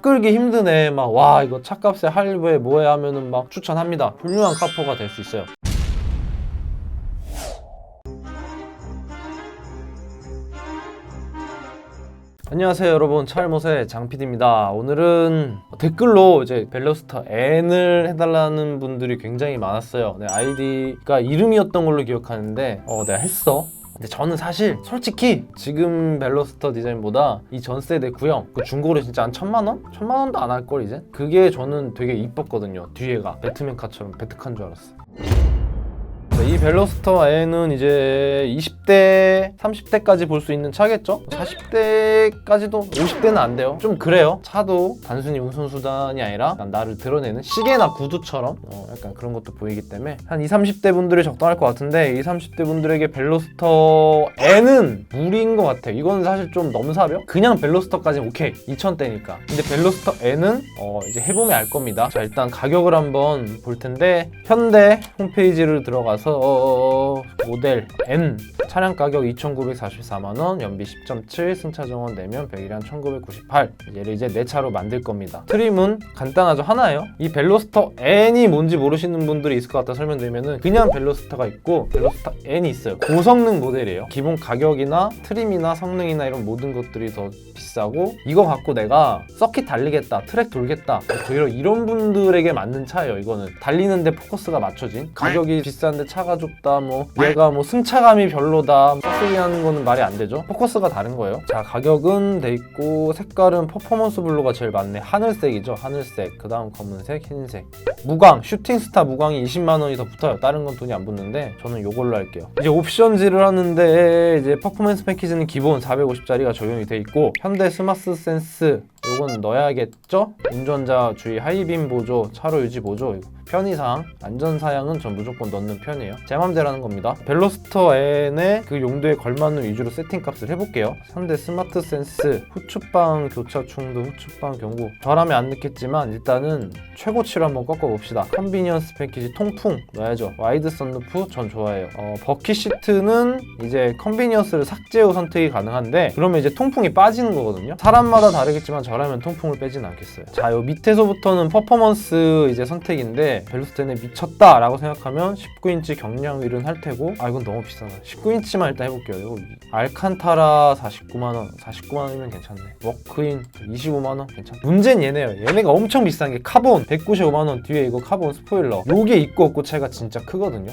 끌기 힘드네, 막 와 이거 차값에 할부에 뭐해 하면은 막 추천합니다. 훌륭한 카포가 될 수 있어요. 안녕하세요 여러분, 차일못의 장PD입니다. 오늘은 댓글로 이제 벨로스터 N을 해달라는 분들이 굉장히 많았어요. 네, 아이디가 이름이었던 걸로 기억하는데 내가 했어. 근데 저는 사실 솔직히 지금 벨로스터 디자인보다 이 전 세대 구형 그 중고로 진짜 한 1000만원? 1000만원도 안 할걸 이제? 그게 저는 되게 이뻤거든요. 뒤에가 배트맨 카처럼 배트카인 줄 알았어. 이 벨로스터 N은 이제 20대, 30대까지 볼 수 있는 차겠죠? 40대까지도 50대는 안 돼요. 좀 그래요. 차도 단순히 운송수단이 아니라 나를 드러내는 시계나 구두처럼 약간 그런 것도 보이기 때문에 한 20, 30대 분들이 적당할 것 같은데 20, 30대 분들에게 벨로스터 N은 무리인 것 같아요. 이건 사실 좀 넘사벽? 그냥 벨로스터까지는 오케이. 2000대니까. 근데 벨로스터 N은 이제 해보면 알 겁니다. 자, 일단 가격을 한번 볼 텐데 현대 홈페이지를 들어가서 모델 N 차량 가격 2,944만원, 연비 10.7, 승차 정원 내면 100일에 1,998. 얘를 이제 내 차로 만들 겁니다. 트림은 간단하죠. 하나예요. 이 벨로스터 N이 뭔지 모르시는 분들이 있을 것 같아 설명드리면은 그냥 벨로스터가 있고 벨로스터 N이 있어요. 고성능 모델이에요. 기본 가격이나 트림이나 성능이나 이런 모든 것들이 더 비싸고 이거 갖고 내가 서킷 달리겠다, 트랙 돌겠다, 이런 분들에게 맞는 차예요. 이거는 달리는데 포커스가 맞춰진, 가격이 비싼데 차가 좁다, 얘가 승차감이 별로다, 빡세게하는 거는 말이 안 되죠. 포커스가 다른 거예요. 자, 가격은 돼 있고 색깔은 퍼포먼스 블루가 제일 많네. 하늘색이죠. 하늘색, 그 다음 검은색, 흰색. 무광, 슈팅스타 무광이 20만 원이 더 붙어요. 다른 건 돈이 안 붙는데 저는 요걸로 할게요. 이제 옵션지를 하는데 이제 퍼포먼스 패키지는 기본 450짜리가 적용이 돼 있고 현대 스마트 센스 요건 넣어야겠죠? 운전자 주의 하이빔 보조, 차로 유지 보조, 편의상, 안전사양은 전 무조건 넣는 편이에요. 제 맘대로라는 겁니다. 벨로스터 N의 그 용도에 걸맞는 위주로 세팅값을 해볼게요. 현대 스마트 센스, 후추방 교차 충돌, 후추방 경고. 저라면 안 넣겠지만 일단은 최고치로 한번 꺾어봅시다. 컨비니언스 패키지 통풍 넣어야죠. 와이드 선루프 전 좋아해요. 버킷 시트는 이제 컨비니언스를 삭제 후 선택이 가능한데 그러면 이제 통풍이 빠지는 거거든요. 사람마다 다르겠지만 저라면 통풍을 빼진 않겠어요. 자, 요 밑에서부터는 퍼포먼스 이제 선택인데 벨로스터 N에 미쳤다 라고 생각하면 19인치 경량 휠은 할 테고 이건 너무 비싸다. 19인치만 일단 해볼게요. 이거 알칸타라 49만원 49만원이면 괜찮네. 워크인 25만원 괜찮네. 문제는 얘네요. 얘네가 엄청 비싼 게 카본 195만원 뒤에 이거 카본 스포일러 요게 있고 없고 차이가 진짜 크거든요.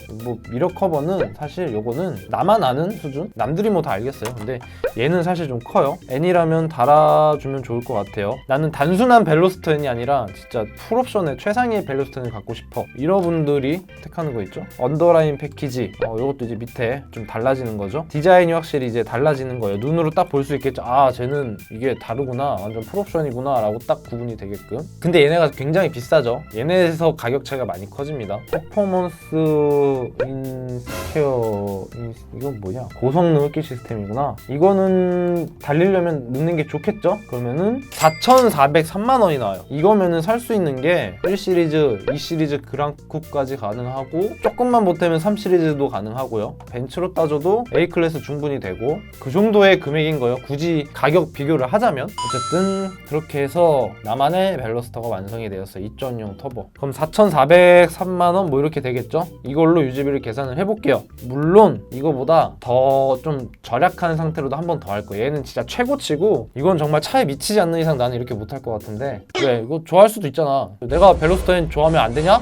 미러 커버는 사실 요거는 나만 아는 수준? 남들이 다 알겠어요. 근데 얘는 사실 좀 커요. N이라면 달아주면 좋을 것 같아요. 나는 단순한 벨로스터 N이 아니라 진짜 풀옵션의 최상의 벨로스터 N을 갖고 싶어. 이러분들이 택하는 거 있죠? 언더라인 패키지 요것도 이제 밑에 좀 달라지는 거죠. 디자인이 확실히 이제 달라지는 거예요. 눈으로 딱 볼 수 있겠죠. 쟤는 이게 다르구나, 완전 풀옵션이구나 라고 딱 구분이 되게끔. 근데 얘네가 굉장히 비싸죠. 얘네에서 가격 차이가 많이 커집니다. 퍼포먼스 인스퀘어 이건 뭐냐? 고성능 흡기 시스템이구나. 이거는 달리려면 넣는 게 좋겠죠? 그러면은 4,403만원이 나와요. 이거면은 살 수 있는 게 1시리즈, 2시리즈 그랑쿠까지 가능하고 조금만 보태면 3시리즈도 가능하고요. 벤츠로 따져도 A클래스 충분히 되고 그 정도의 금액인 거예요. 굳이 가격 비교를 하자면. 어쨌든 그렇게 해서 나만의 벨로스터가 완성이 되었어요. 2.0 터보. 그럼 4,403만원 이렇게 되겠죠? 이걸로 유지비를 계산을 해볼게요. 물론 이거보다 더 좀 절약한 상태로도 한 번 더 할 거예요. 얘는 진짜 최고치고 이건 정말 차에 미치지 않는 이상 나는 이렇게 못할 것 같은데 왜? 이거 좋아할 수도 있잖아. 내가 벨로스터 N 좋아하면 안 되냐?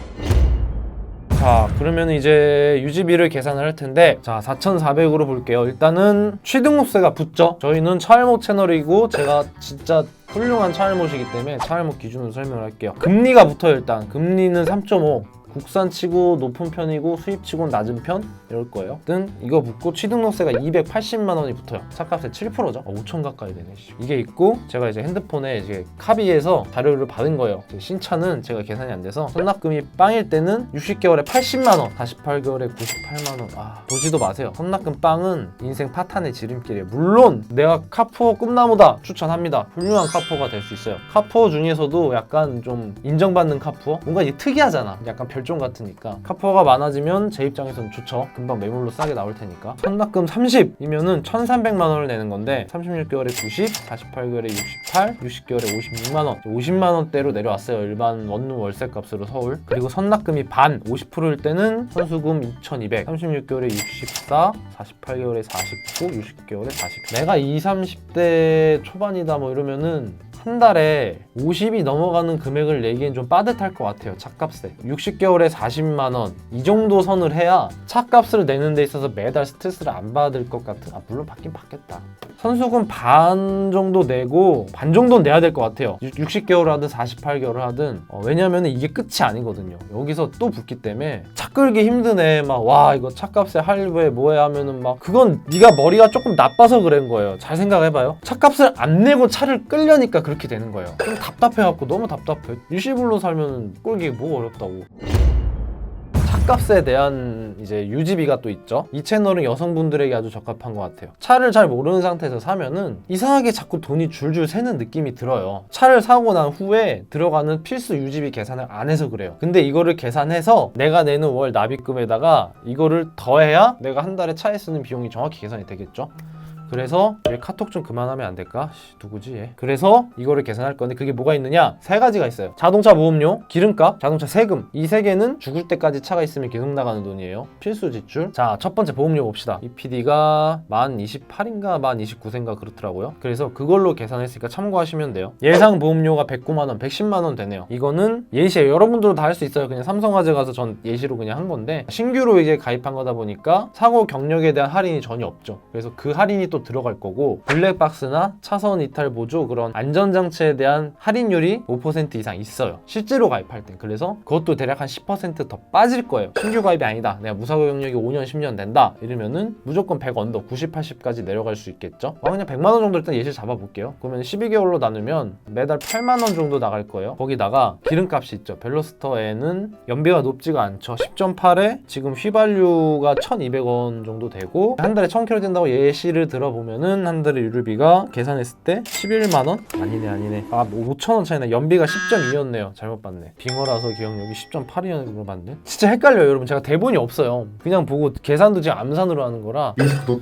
자, 그러면 이제 유지비를 계산을 할 텐데 자, 4,400으로 볼게요. 일단은 취등록세가 붙죠. 저희는 차일못 채널이고 제가 진짜 훌륭한 차일못이기 때문에 차일못 기준으로 설명을 할게요. 금리가 붙어요. 일단 금리는 3.5 국산치고 높은 편이고 수입치고 낮은 편 이럴 거예요. 든 이거 붙고 취등록세가 280만 원이 붙어요. 차값의 7%죠. 5천 가까이 되네. 이게 있고 제가 이제 핸드폰에 이제 카비에서 자료를 받은 거예요. 신차는 제가 계산이 안 돼서 선납금이 빵일 때는 60개월에 80만 원, 48개월에 98만 원. 보지도 마세요. 선납금 빵은 인생 파탄의 지름길이에요. 물론 내가 카푸어 꿈나무다 추천합니다. 훌륭한 카푸어가 될 수 있어요. 카푸어 중에서도 약간 좀 인정받는 카푸어? 뭔가 이게 특이하잖아. 약간 별종 같으니까. 카푸어가 많아지면 제 입장에서는 좋죠. 금방 매물로 싸게 나올 테니까. 선납금 30이면은 1,300만 원을 내는 건데 36개월에 90, 48개월에 68, 60개월에 56만 원. 50만 원대로 내려왔어요. 일반 원룸 월세 값으로 서울. 그리고 선납금이 반 50%일 때는 선수금 2,200, 36개월에 64, 48개월에 49, 60개월에 40. 내가 20, 30대 초반이다 뭐 이러면은 한 달에 50이 넘어가는 금액을 내기엔 좀 빠듯할 것 같아요. 차값에 60개월에 40만 원 이 정도 선을 해야 차값을 내는 데 있어서 매달 스트레스를 안 받을 것 같은. 물론 받긴 받겠다. 선수금 반 정도 내고 반 정도는 내야 될 것 같아요. 60개월 하든 48개월 하든. 왜냐면 이게 끝이 아니거든요. 여기서 또 붙기 때문에 차 끌기 힘드네. 막 와 이거 차값에 할부에 뭐해 하면은 막 그건 네가 머리가 조금 나빠서 그런 거예요. 잘 생각해봐요. 차값을 안 내고 차를 끌려니까 그렇게 되는 거예요. 좀 답답해갖고 너무 답답해. 일시불로 살면 끌기 뭐 어렵다고. 차값에 대한 이제 유지비가 또 있죠. 이 채널은 여성분들에게 아주 적합한 것 같아요. 차를 잘 모르는 상태에서 사면은 이상하게 자꾸 돈이 줄줄 새는 느낌이 들어요. 차를 사고 난 후에 들어가는 필수 유지비 계산을 안 해서 그래요. 근데 이거를 계산해서 내가 내는 월 납입금에다가 이거를 더해야 내가 한 달에 차에 쓰는 비용이 정확히 계산이 되겠죠. 그래서 얘 카톡 좀 그만하면 안 될까? 누구지 얘? 그래서 이거를 계산할 건데 그게 뭐가 있느냐? 세 가지가 있어요. 자동차 보험료, 기름값, 자동차 세금. 이 세 개는 죽을 때까지 차가 있으면 계속 나가는 돈이에요. 필수 지출. 자, 첫 번째 보험료 봅시다. 이 PD가 만 28인가 만 29세인가 그렇더라고요. 그래서 그걸로 계산했으니까 참고하시면 돼요. 예상 보험료가 109만 원, 110만 원 되네요. 이거는 예시예요. 여러분들도 다 할 수 있어요. 그냥 삼성화재 가서 전 예시로 그냥 한 건데 신규로 이제 가입한 거다 보니까 사고 경력에 대한 할인이 전혀 없죠. 그래서 그 할인이 또 들어갈 거고 블랙박스나 차선 이탈 보조 그런 안전장치에 대한 할인율이 5% 이상 있어요. 실제로 가입할 땐. 그래서 그것도 대략 한 10% 더 빠질 거예요. 신규 가입이 아니다. 내가 무사고 경력이 5년 10년 된다 이러면은 무조건 100 언더 90, 80까지 내려갈 수 있겠죠. 그냥 100만 원 정도 일단 예시 잡아볼게요. 그러면 12개월로 나누면 매달 8만 원 정도 나갈 거예요. 거기다가 기름값이 있죠. 벨로스터에는 연비가 높지가 않죠. 10.8에 지금 휘발유가 1,200원 정도 되고 한 달에 1,000km 된다고 예시를 들어보면은 한 달에 유류비가 계산했을 때 11만 원? 아니네. 5,000원 차이나. 연비가 10.2였네요. 잘못 봤네. 빙어라서 기억력이 10.8이었는 봤네. 진짜 헷갈려요, 여러분. 제가 대본이 없어요. 그냥 보고 계산도 지금 암산으로 하는 거라.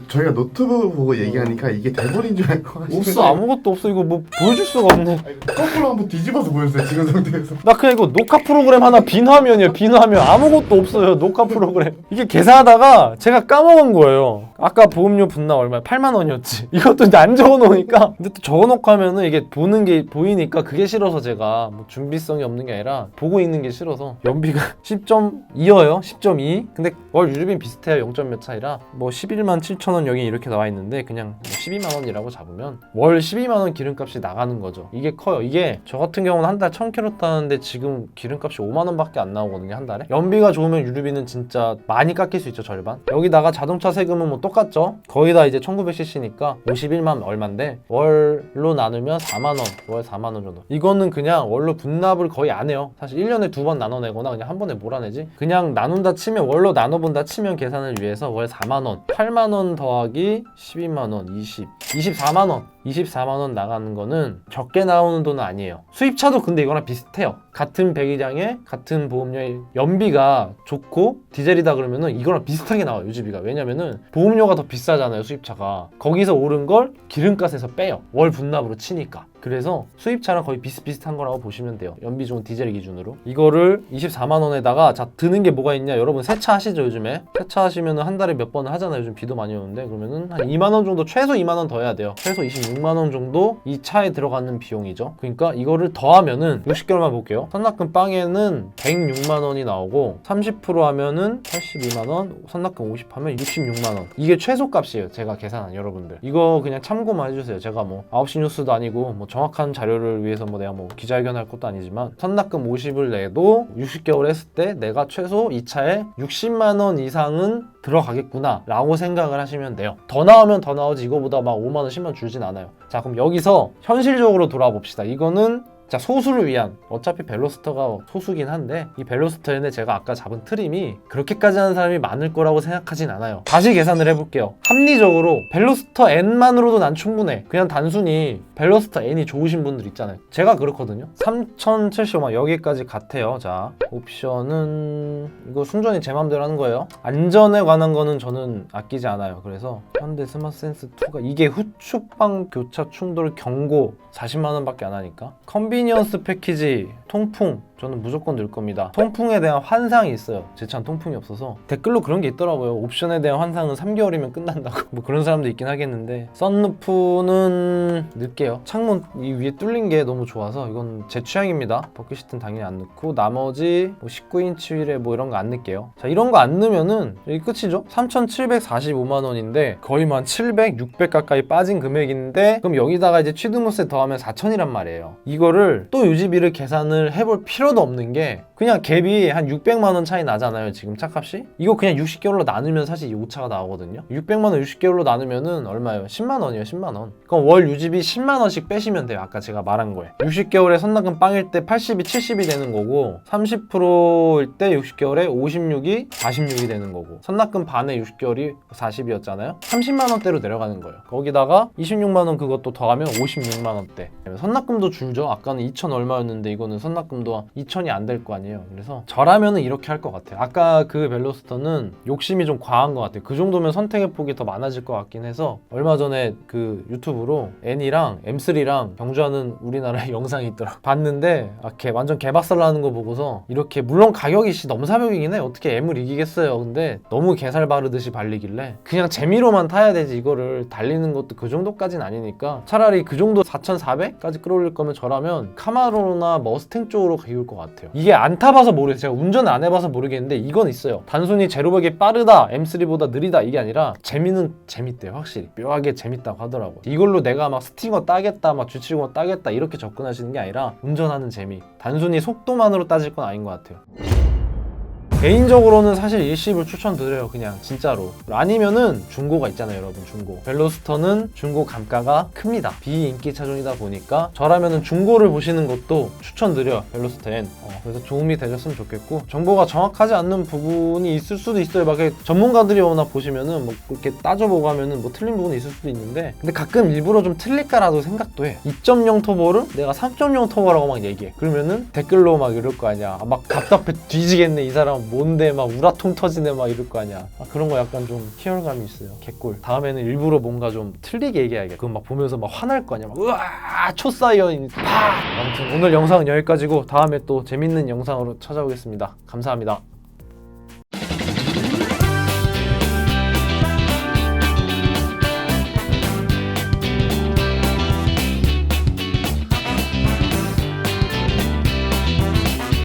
저희가 노트북 보고 얘기하니까 이게 대본인 줄 알고 없어. 아무것도 없어. 이거 뭐 보여줄 수가 없네. 거꾸로 한번 뒤집어서 보여주세요. 지금 상태에서. 나 그냥 이거 녹화 프로그램 하나 빈 화면이에요. 빈 화면. 아무것도 없어요. 녹화 프로그램. 이게 계산하다가 제가 까먹은 거예요. 아까 보험료 분나 얼마야? 8만 원이었지. 이것도 이제 안 적어놓으니까. 근데 또 적어놓고 하면은 이게 보는 게 보이니까 그게 싫어서 제가 뭐 준비성이 없는 게 아니라 보고 있는 게 싫어서. 연비가 10.2여요. 10.2. 근데 월 유류비는 비슷해요. 0. 몇 차이라 뭐 11만 7천 원 여기 이렇게 나와 있는데 그냥 12만 원이라고 잡으면 월 12만 원 기름값이 나가는 거죠. 이게 커요. 이게 저 같은 경우는 한 달 1,000km 타는데 지금 기름값이 5만 원밖에 안 나오거든요. 한 달에. 연비가 좋으면 유류비는 진짜 많이 깎일 수 있죠. 절반. 여기다가 자동차 세금은 뭐 똑같죠. 거의 다 이제 1900cc니까 51만 얼만데 월로 나누면 4만 원. 월 4만 원 정도. 이거는 그냥 월로 분납을 거의 안 해요. 사실 1년에 2번 나눠내거나 그냥 한 번에 몰아내지. 그냥 나눈다 치면 월로 나눠본다 치면 계산을 위해서 월 4만 원, 8만 원 더하기 12만 원, 24만 원. 24만 원 나가는 거는 적게 나오는 돈은 아니에요. 수입차도 근데 이거랑 비슷해요. 같은 배기량에 같은 보험료의 연비가 좋고 디젤이다 그러면은 이거랑 비슷하게 나와요. 유지비가. 왜냐면은 보험료가 더 비싸잖아요. 수입차가. 거기서 오른 걸 기름값에서 빼요. 월 분납으로 치니까. 그래서 수입차랑 거의 비슷비슷한 거라고 보시면 돼요. 연비 좋은 디젤 기준으로. 이거를 24만 원에다가 자 드는 게 뭐가 있냐. 여러분 세차 하시죠 요즘에. 세차 하시면은 한 달에 몇 번을 하잖아요. 요즘 비도 많이 오는데. 그러면은 한 2만 원 정도, 최소 2만 원 더 해야 돼요. 최소 26만 원 정도 이 차에 들어가는 비용이죠. 그러니까 이거를 더하면은 60개월만 볼게요. 선납금 빵에는 106만 원이 나오고 30% 하면은 82만 원, 선납금 50 하면 66만 원. 이게 최소 값이에요. 제가 계산한 여러분들. 이거 그냥 참고만 해주세요. 제가 뭐 9시 뉴스도 아니고 뭐 정확한 자료를 위해서 뭐 내가 뭐 기자회견 할 것도 아니지만 선납금 50을 내도 60개월 했을 때 내가 최소 이 차에 60만 원 이상은 들어가겠구나 라고 생각을 하시면 돼요. 더 나오면 더 나오지 이거보다 막 5만 원 10만 원 줄진 않아요. 자 그럼 여기서 현실적으로 돌아봅시다. 이거는 자, 소수를 위한, 어차피 벨로스터가 소수긴 한데 이 벨로스터에는 제가 아까 잡은 트림이 그렇게까지 하는 사람이 많을 거라고 생각하진 않아요. 다시 계산을 해볼게요. 합리적으로 벨로스터 N만으로도 난 충분해. 그냥 단순히 벨로스터 N이 좋으신 분들 있잖아요. 제가 그렇거든요. 3075만 여기까지 같아요. 자, 옵션은 이거 순전히 제 맘대로 하는 거예요. 안전에 관한 거는 저는 아끼지 않아요. 그래서 현대 스마트센스 2가 이게 후축방 교차 충돌 경고 40만 원밖에 안 하니까. 컨비니언스 패키지 통풍 저는 무조건 넣을 겁니다. 통풍에 대한 환상이 있어요. 제 차는 통풍이 없어서. 댓글로 그런 게 있더라고요. 옵션에 대한 환상은 3개월이면 끝난다고. 뭐 그런 사람도 있긴 하겠는데, 썬루프는 넣을게요. 창문 이 위에 뚫린 게 너무 좋아서 이건 제 취향입니다. 버킷시트는 당연히 안 넣고, 나머지 뭐 19인치 휠에 뭐 이런 거 안 넣을게요. 자, 이런 거 안 넣으면은 여기 끝이죠. 3,745만 원인데 거의 뭐 한 700, 600 가까이 빠진 금액인데, 그럼 여기다가 이제 취등록세 더하면 4,000이란 말이에요. 이거를 또 유지비를 계산을 해볼 필요도 없는 게, 그냥 갭이 한 600만 원 차이 나잖아요, 지금 차값이. 이거 그냥 60개월로 나누면 사실 이 오차가 나오거든요. 600만 원 60개월로 나누면은 얼마예요? 10만 원이에요, 10만 원. 그럼 월 유지비 10만 원씩 빼시면 돼요. 아까 제가 말한 거에. 60개월에 선납금 빵일 때 80이 70이 되는 거고, 30%일 때 60개월에 56이 46이 되는 거고, 선납금 반에 60개월이 40이었잖아요. 30만 원대로 내려가는 거예요. 거기다가 26만 원 그것도 더하면 56만 원대. 선납금도 줄죠. 아까는 2천 얼마였는데 이거는 선납금도 2천이 안 될 거 아니에요. 그래서 저라면은 이렇게 할 것 같아요. 아까 그 벨로스터는 욕심이 좀 과한 것 같아요. 그 정도면 선택의 폭이 더 많아질 것 같긴 해서, 얼마 전에 그 유튜브로 N이랑 M3랑 경주하는 우리나라의 영상이 있더라고요. 봤는데 걔 완전 개박살 나는 거 보고서, 이렇게 물론 가격이 넘사벽이긴 해. 어떻게 M을 이기겠어요. 근데 너무 개살 바르듯이 발리길래 그냥 재미로만 타야 되지, 이거를 달리는 것도 그 정도까지는 아니니까 차라리 그 정도 4,400까지 끌어올릴 거면 저라면 카마로나 머스탱 쪽으로 기울 것 같아요. 이게 안 타봐서 모르겠어요. 제가 운전을 안 해봐서 모르겠는데 이건 있어요. 단순히 제로백이 빠르다, M3보다 느리다 이게 아니라 재미는 재밌대요. 확실히 묘하게 재밌다고 하더라고요. 이걸로 내가 막 스팅어 따겠다, 막 주치고 따겠다 이렇게 접근하시는 게 아니라 운전하는 재미, 단순히 속도만으로 따질 건 아닌 것 같아요. 개인적으로는 사실 일시불 추천드려요. 그냥 진짜로. 아니면은 중고가 있잖아요, 여러분. 중고 벨로스터는 중고 감가가 큽니다. 비인기 차종이다 보니까 저라면은 중고를 보시는 것도 추천드려요, 벨로스터 N. 그래서 도움이 되셨으면 좋겠고, 정보가 정확하지 않는 부분이 있을 수도 있어요. 막 전문가들이 오나 보시면은 뭐 그렇게 따져보고 하면은 뭐 틀린 부분이 있을 수도 있는데, 근데 가끔 일부러 좀 틀릴까라도 생각도 해. 2.0 터보를 내가 3.0 터보라고 막 얘기해. 그러면은 댓글로 막 이럴 거 아니야. 막 답답해 뒤지겠네, 이 사람 뭔데 막 우라통 터지네 막 이럴 거 아니야. 그런 거 약간 좀 희열감이 있어요. 개꿀. 다음에는 일부러 뭔가 좀 틀리게 얘기해야겠다. 그럼 막 보면서 막 화날 거 아니야. 막 우와 초사이언 팍. 아무튼 오늘 영상은 여기까지고, 다음에 또 재밌는 영상으로 찾아오겠습니다. 감사합니다.